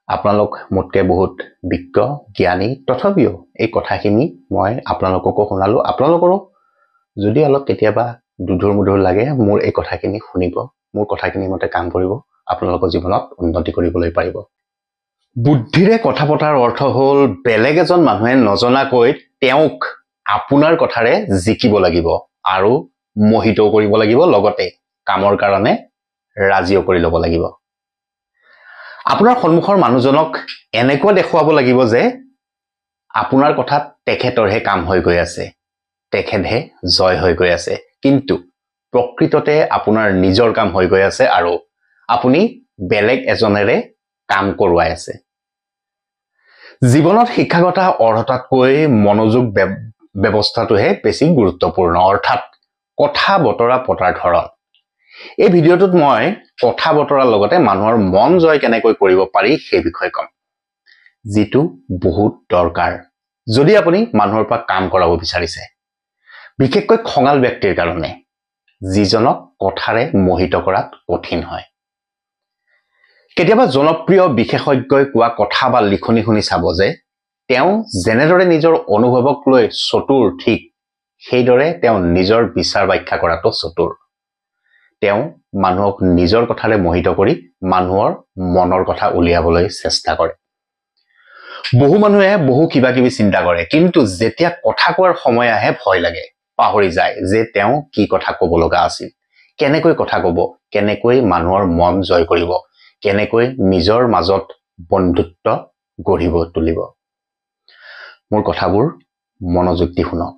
আপোনালোক মোতকে বহুত বিজ্ঞ জ্ঞানী তথাপিও এই কথাখিনি মই আপোনালোককো শুনালো আপোনালোকৰো যদি অলপ কেতিয়াবা দুধুৰ মুধুৰ লাগে মোৰ এই কথাখিনি শুনিব মোৰ কথাখিনি মতে কাম কৰিব আপোনালোকৰ জীৱনত উন্নতি কৰিবলৈ পাৰিব বুদ্ধিৰে কথা পতাৰ অৰ্থ হ'ল বেলেগ এজন মানুহে নজনাকৈ তেওঁক আপোনাৰ কথাৰে জিকিব লাগিব আৰু মোহিত কৰিব লাগিব লগতে কামৰ কাৰণে ৰাজিও কৰি ল'ব লাগিব আপোনাৰ সন্মুখৰ মানুহজনক এনেকৈ দেখুৱাব লাগিব যে আপোনাৰ কথাত তেখেতৰহে কাম হৈ গৈ আছে তেখেতহে জয় হৈ গৈ আছে কিন্তু প্ৰকৃততে আপোনাৰ নিজৰ কাম হৈ গৈ আছে আৰু আপুনি বেলেগ এজনেৰে কাম কৰোৱাই আছে জীৱনত শিক্ষাগত অৰ্হতাতকৈ মনোযোগ ব্যৱস্থাটোহে বেছি গুৰুত্বপূৰ্ণ অৰ্থাৎ কথা বতৰা পতাৰ ধৰণ এই ভিডিঅ'টোত মই কথা বতৰাৰ লগতে মানুহৰ মন জয় কেনেকৈ কৰিব পাৰি সেই বিষয়ে ক'ম যিটো বহুত দৰকাৰ যদি আপুনি মানুহৰ পৰা কাম কৰাব বিচাৰিছে বিশেষকৈ খঙাল ব্যক্তিৰ কাৰণে যিজনক কথাৰে মোহিত কৰাত কঠিন হয় কেতিয়াবা জনপ্ৰিয় বিশেষজ্ঞই কোৱা কথা বা লিখনি শুনি চাব যে তেওঁ যেনেদৰে নিজৰ অনুভৱক লৈ চতুৰ ঠিক সেইদৰে তেওঁ নিজৰ বিচাৰ ব্যাখ্যা কৰাটো চতুৰ তেওঁ মানুহক নিজৰ কথাৰে মোহিত কৰি মানুহৰ মনৰ কথা উলিয়াবলৈ চেষ্টা কৰে বহু মানুহে বহু কিবা কিবি চিন্তা কৰে কিন্তু যেতিয়া কথা কোৱাৰ সময় আহে ভয় লাগে পাহৰি যায় যে তেওঁ কি কথা ক'ব লগা আছিল কেনেকৈ কথা ক'ব কেনেকৈ মানুহৰ মন জয় কৰিব কেনেকৈ নিজৰ মাজত বন্ধুত্ব গঢ়িব তুলিব মোৰ কথাবোৰ মনোযোগ দি শুনক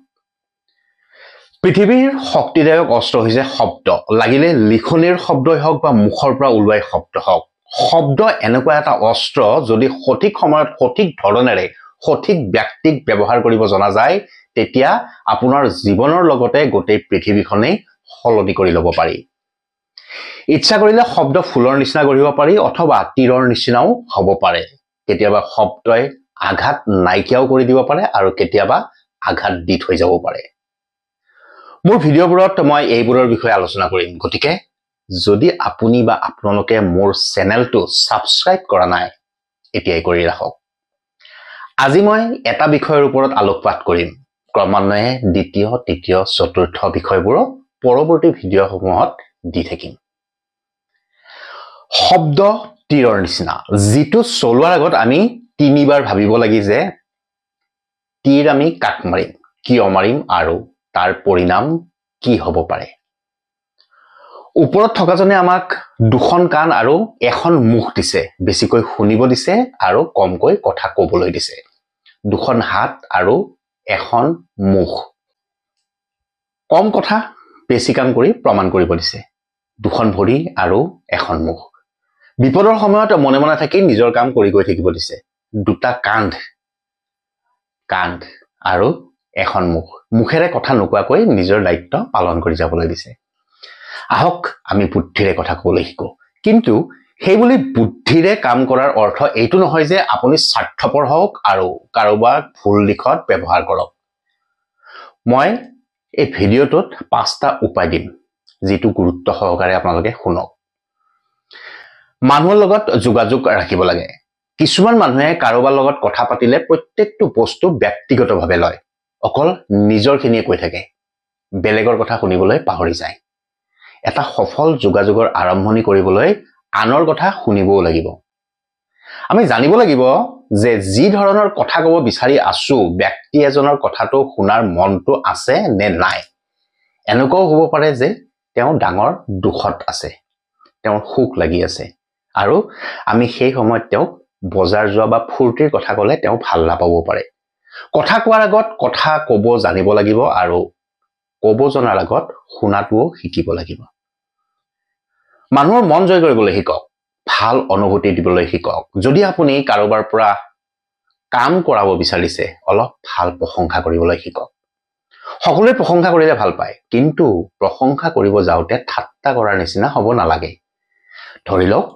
পৃথিৱীৰ শক্তিদায়ক অস্ত্ৰ হৈছে শব্দ লাগিলে লিখনিৰ শব্দই হওক বা মুখৰ পৰা ওলোৱা শব্দ হওক শব্দ এনেকুৱা এটা অস্ত্ৰ যদি সঠিক সময়ত সঠিক ধৰণেৰে সঠিক ব্যক্তিক ব্যৱহাৰ কৰিব জনা যায় তেতিয়া আপোনাৰ জীৱনৰ লগতে গোটেই পৃথিৱীখনেই সলনি কৰি ল'ব পাৰি ইচ্ছা কৰিলে শব্দ ফুলৰ নিচিনা গঢ়িব পাৰি অথবা তীৰৰ নিচিনাও হ'ব পাৰে কেতিয়াবা শব্দই আঘাত নাইকিয়াও কৰি দিব পাৰে আৰু কেতিয়াবা আঘাত দি থৈ যাব পাৰে মোৰ ভিডিঅ'বোৰত মই এইবোৰৰ বিষয়ে আলোচনা কৰিম গতিকে যদি আপুনি বা আপোনালোকে মোৰ চেনেলটো সাবস্ক্ৰাইব কৰা নাই এতিয়াই কৰি ৰাখক আজি মই এটা বিষয়ৰ ওপৰত আলোকপাত কৰিম ক্ৰমান্বয়ে দ্বিতীয় তৃতীয় চতুৰ্থ বিষয়বোৰ পৰৱৰ্তী ভিডিঅ'সমূহত দি থাকিম শব্দ তীৰৰ নিচিনা যিটো চলোৱাৰ আগত আমি তিনিবাৰ ভাবিব লাগি যে তীৰ আমি কাক মাৰিম কিয় মাৰিম আৰু তাৰ পৰিণাম কি হ'ব পাৰে ওপৰত থকাজনে আমাক দুখন কাণ আৰু এখন মুখ দিছে বেছিকৈ শুনিব দিছে আৰু কমকৈ কথা ক'বলৈ দিছে দুখন হাত আৰু এখন মুখ কম কথা বেছি কাম কৰি প্ৰমাণ কৰিব দিছে দুখন ভৰি আৰু এখন মুখ বিপদৰ সময়ত মনে মনে থাকি নিজৰ কাম কৰি গৈ থাকিব দিছে দুটা কান্ধ আৰু এখন মুখ মুখেৰে কথা নোকোৱাকৈ নিজৰ দায়িত্ব পালন কৰি যাবলৈ দিছে আহক আমি বুদ্ধিৰে কথা ক'বলৈ শিকো কিন্তু সেইবুলি বুদ্ধিৰে কাম কৰাৰ অৰ্থ এইটো নহয় যে আপুনি স্বাৰ্থপৰ হওক আৰু কাৰোবাক ভুল দিশত ব্যৱহাৰ কৰক মই এই ভিডিঅ'টোত 5টা উপায় দিম যিটো গুৰুত্ব সহকাৰে আপোনালোকে শুনক মানুহৰ লগত যোগাযোগ ৰাখিব লাগে কিছুমান মানুহে কাৰোবাৰ লগত কথা পাতিলে প্ৰত্যেকটো বস্তু ব্যক্তিগতভাৱে লয় অকল নিজৰখিনিয়ে কৈ থাকে বেলেগৰ কথা শুনিবলৈ পাহৰি যায় এটা সফল যোগাযোগৰ আৰম্ভণি কৰিবলৈ আনৰ কথা শুনিবও লাগিব আমি জানিব লাগিব যে যি ধৰণৰ কথা ক'ব বিচাৰি আছো ব্যক্তি এজনৰ কথাটো শুনাৰ মনটো আছে নে নাই এনেকুৱাও হ'ব পাৰে যে তেওঁ ডাঙৰ দুখত আছে তেওঁৰ সুখ লাগি আছে আৰু আমি সেই সময়ত তেওঁক বজাৰ যোৱা বা ফুৰ্তিৰ কথা ক'লে তেওঁ ভাল নাপাব পাৰে কথা কোৱাৰ আগত কথা ক'ব জানিব লাগিব আৰু ক'ব জনাৰ আগত শুনাটোও শিকিব লাগিব মানুহৰ মন জয় কৰিবলৈ শিকক ভাল অনুভূতি দিবলৈ শিকক যদি আপুনি কাৰোবাৰ পৰা কাম কৰাব বিচাৰিছে অলপ ভাল প্ৰশংসা কৰিবলৈ শিকক সকলোৱে প্ৰশংসা কৰিলে ভাল পায় কিন্তু প্ৰশংসা কৰিব যাওঁতে ঠাট্টা কৰাৰ নিচিনা হ'ব নালাগে ধৰি লওক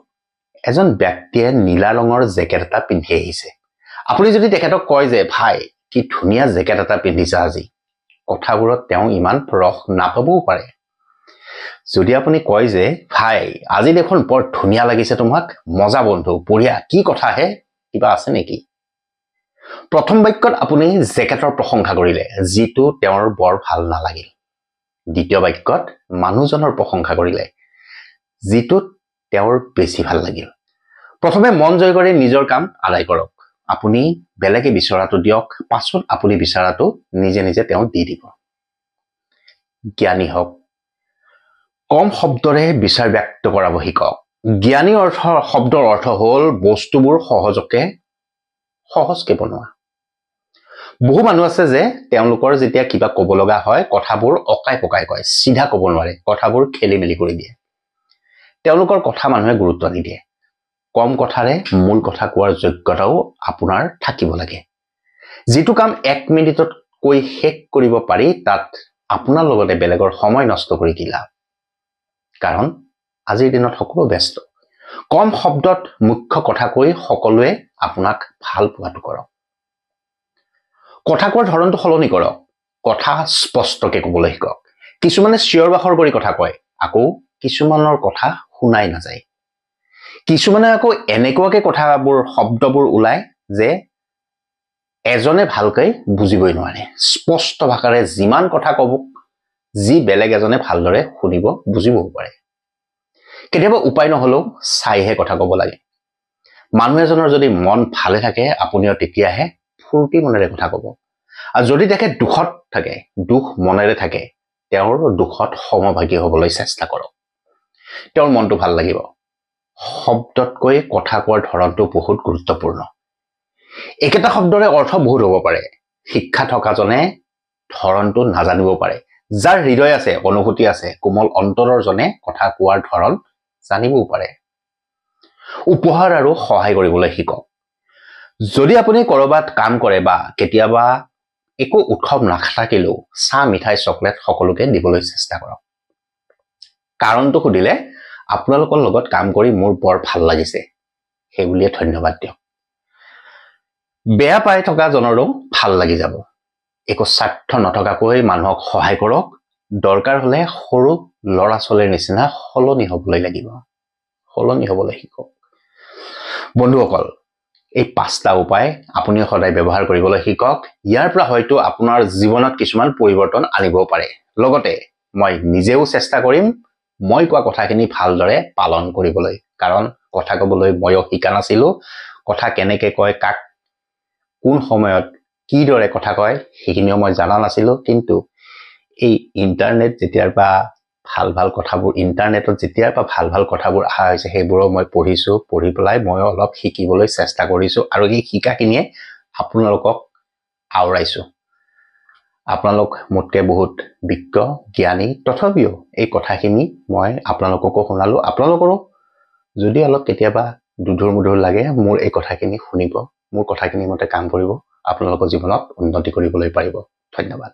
এজন ব্যক্তিয়ে নীলা ৰঙৰ জেকেট এটা পিন্ধি আহিছে আপুনি যদি তেখেতক কয় যে ভাই কি ধুনীয়া জেকেট এটা পিন্ধিছা আজি কথাবোৰত তেওঁ ইমান ৰস নাপাবও পাৰে যদি আপুনি কয় যে ভাই আজি দেখোন বৰ ধুনীয়া লাগিছে তোমাক মজা বন্ধু বঢ়িয়া কি কথা হে কিবা আছে নেকি? প্ৰথম বাক্যত আপুনি জেকেটৰ প্ৰশংসা কৰিলে, যিটো তেওঁৰ বৰ ভাল নালাগিল। দ্বিতীয় বাক্যত মানুহজনৰ প্ৰশংসা কৰিলে, যিটোত তেওঁৰ বেছি ভাল লাগিল। প্ৰথমে মন জয় কৰি নিজৰ কাম আদায় কৰক। আপুনি বেলেগে বিচৰাটো দিয়ক, পাছত আপুনি বিচৰাটো নিজে নিজে তেওঁ দি দিব। জ্ঞানী হওক। কম শব্দৰে বিচাৰ ব্যক্ত কৰাব শিকক। জ্ঞানী শব্দৰ অৰ্থ হ'ল বস্তুবোৰ সহজকে বনোৱা। বহু মানুহ আছে যে তেওঁলোকৰ যেতিয়া কিবা ক'ব লগা হয় কথাবোৰ অকাই পকাই কয়, চিধা ক'ব নোৱাৰে, কথাবোৰ খেলি মেলি কৰি দিয়ে। তেওঁলোকৰ কথা মানুহে গুৰুত্ব নিদিয়ে। কম কথাৰে মূল কথা কোৱাৰ যোগ্যতাও আপোনাৰ থাকিব লাগে। যিটো কাম 1 মিনিটত কৈ শেষ কৰিব পাৰি, তাত আপোনাৰ লগতে বেলেগৰ সময় নষ্ট কৰি কি লাভ? কাৰণ আজিৰ দিনত সকলো ব্যস্ত। কম শব্দত মুখ্য কথা কৈ সকলোৱে আপোনাক ভাল পোৱাটো কৰক। কথা কোৱাৰ ধৰণটো সলনি কৰক। কথা স্পষ্টকে ক'বলৈ শিকক। কিছুমানে চিঞৰ বাখৰ কৰি কথা কয়, আকৌ কিছুমানৰ কথা শুনাই নাযায়। কিছুমানে আকৌ এনেকুৱাকে শব্দবোৰ ওলায় যে এজনে ভালকৈ বুজিবই নোৱাৰে। স্পষ্ট ভাষাৰে যিমান কথা ক'ব, যি বেলেগ এজনে ভালদৰে শুনিব বুজিবও পাৰে। কেতিয়াবা উপায় নহলেও চাইহে কথা ক'ব লাগে। মানুহ এজনৰ যদি মন ভালে থাকে, আপুনিও তেতিয়াহে ফূৰ্তি মনেৰে কথা ক'ব। আৰু যদি তেখেত দুখত থাকে, দুখ মনেৰে থাকে, তেওঁৰ দুখত সমভাগী হ'বলৈ চেষ্টা কৰক। তেওঁৰ মনটো ভাল লাগিব। শব্দতকৈ কথা কোৱাৰ ধৰণটো বহুত গুৰুত্বপূৰ্ণ। একেটা শব্দৰে অৰ্থ বহুত হ'ব পাৰে। শিক্ষা থকাজনে ধৰণটো নাজানিব পাৰে। যাৰ হৃদয় আছে, অনুভূতি আছে, কোমল অন্তৰৰ জনে কথা কোৱাৰ ধৰণ জানিবও পাৰে। উপহাৰ আৰু সহায় কৰিবলৈ শিকক। যদি আপুনি কৰবাত কাম কৰে বা কেতিয়াবা একো উৎসৱ নাথাকিলেও চাহ, মিঠাই, চকলেট সকলোকে দিবলৈ চেষ্টা কৰক। কাৰণটো সুধিলে আপোনালোকৰ লগত কাম কৰি মোৰ বৰ ভাল লাগিছে, সেইবুলিয়ে ধন্যবাদ দিয়ক। বেয়া পাই থকা জনৰো ভাল লাগি যাব। একো স্বাৰ্থ নথকাকৈ মানুহক সহায় কৰক। দৰকাৰ হলে সৰু ল'ৰা ছোৱালীৰ নিচিনা সলনি হবলৈ লাগিব। সলনি হবলৈ শিকক। বন্ধুসকল, এই 5টা উপায় আপুনি সদায় ব্যৱহাৰ কৰিবলৈ শিকক। ইয়াৰ পৰা হয়তো আপোনাৰ জীৱনত কিছুমান পৰিৱৰ্তন আনিবও পাৰে। লগতে মই নিজেও চেষ্টা কৰিম মই কোৱা কথাখিনি ভালদৰে পালন কৰিবলৈ। কাৰণ কথা ক'বলৈ ময়ো শিকা নাছিলো। কথা কেনেকে কয়, কাক কোন সময়ত কিদৰে কথা কয়, সেইখিনিও মই জানা নাছিলো। কিন্তু এই ইণ্টাৰনেটত যেতিয়াৰ পৰা ভাল ভাল কথাবোৰ অহা হৈছে, সেইবোৰো মই পঢ়িছো। পঢ়ি পেলাই মই অলপ শিকিবলৈ চেষ্টা কৰিছো, আৰু এই শিকাখিনিয়ে আপোনালোকক আওৰাইছো। আপোনালোক মোতকে বহুত বিজ্ঞ, জ্ঞানী, তথাপিও এই কথাখিনি মই আপোনালোককো শুনালো। আপোনালোকৰো যদি অলপ কেতিয়াবা দুধুৰ মুধুৰ লাগে, মোৰ এই কথাখিনি শুনিব, মোৰ কথাখিনি মতে কাম কৰিব, আপোনালোকৰ জীৱনত উন্নতি কৰিবলৈ পাৰিব। ধন্যবাদ।